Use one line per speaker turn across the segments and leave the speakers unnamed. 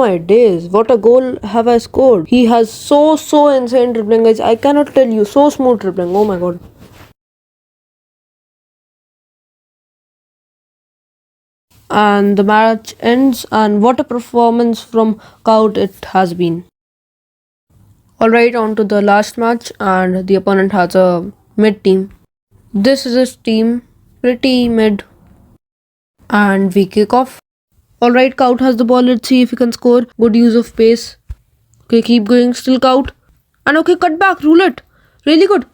my days, what a goal have I scored. He has so insane dribbling, guys. I cannot tell you, so smooth dribbling. Oh my god. And the match ends, and what a performance from Kaut it has been. Alright, on to the last match, and the opponent has a mid team. This is his team, pretty mid, and we kick off. Alright, Kaut has the ball. Let's see if he can score. Good use of pace. Okay, keep going. Still Kaut. And okay, cut back. Rule it. Really good.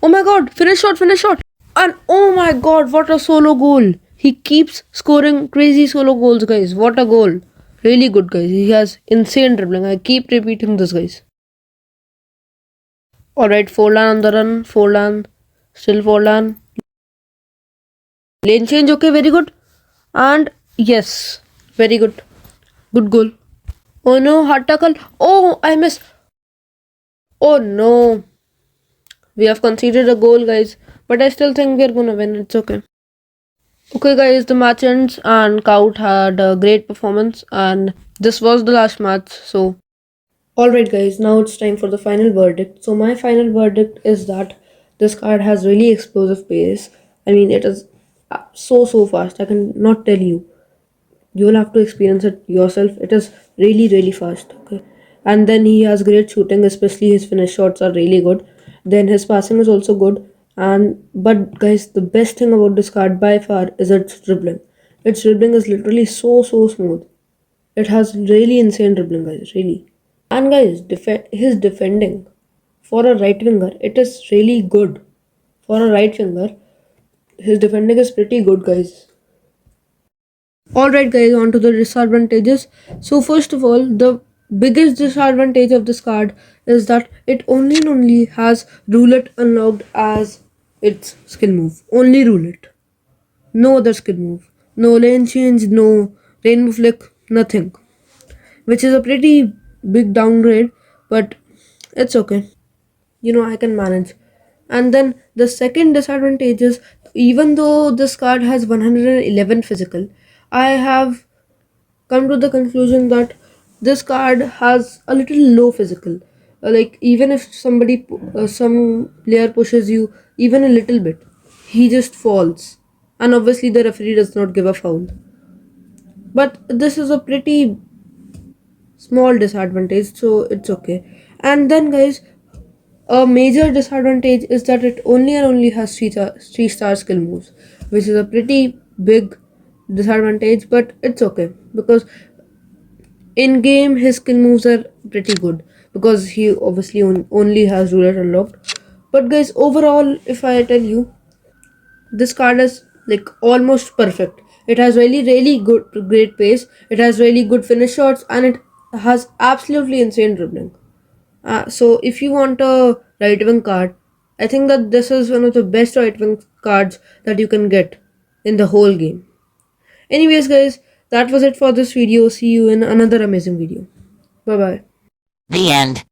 Oh my god. Finish shot, finish shot. And oh my god, what a solo goal. He keeps scoring crazy solo goals, guys. What a goal. Really good, guys. He has insane dribbling. I keep repeating this, guys. Alright, Forlan on the run. Forlan. Still Forlan. Lane change. Okay, very good. And yes, very good. Good goal. Oh no, hard tackle. Oh, I missed. Oh no. We have conceded a goal, guys. But I still think we're gonna win. It's okay. Okay, guys, the match ends, and Kaut had a great performance, and this was the last match. So, alright, guys, now it's time for the final verdict. So, my final verdict is that this card has really explosive pace. I mean, it is so fast. I can not tell you. You will have to experience it yourself. It is really fast. Okay, and then he has great shooting, especially his finish shots are really good. Then his passing is also good. And but guys, the best thing about this card by far is its dribbling. Its dribbling is literally so smooth. It has really insane dribbling, guys, really. And guys, his defending for a right winger, it is really good. For a right winger, his defending is pretty good, guys. Alright, guys, on to the disadvantages. So, first of all, the biggest disadvantage of this card is that it only and only has roulette unlocked as its skill move. Only roulette. No other skill move. No lane change, no rainbow flick, nothing. Which is a pretty big downgrade, but it's okay. I can manage. And then the second disadvantage is, even though this card has 111 physical, I have come to the conclusion that this card has a little low physical. Like, even if some player pushes you even a little bit, he just falls, and obviously the referee does not give a foul. But this is a pretty small disadvantage, so it's okay. And then, guys, a major disadvantage is that it only and only has three-star skill moves, which is a pretty big disadvantage, but it's okay because in game his skill moves are pretty good because he obviously only has roulette unlocked. But guys, overall, if I tell you, this card is like almost perfect. It has really good great pace, it has really good finish shots, and it has absolutely insane dribbling. So if you want a right wing card, I think that this is one of the best right wing cards that you can get in the whole game. Anyways, guys, that was it for this video. See you in another amazing video. Bye bye.
The end.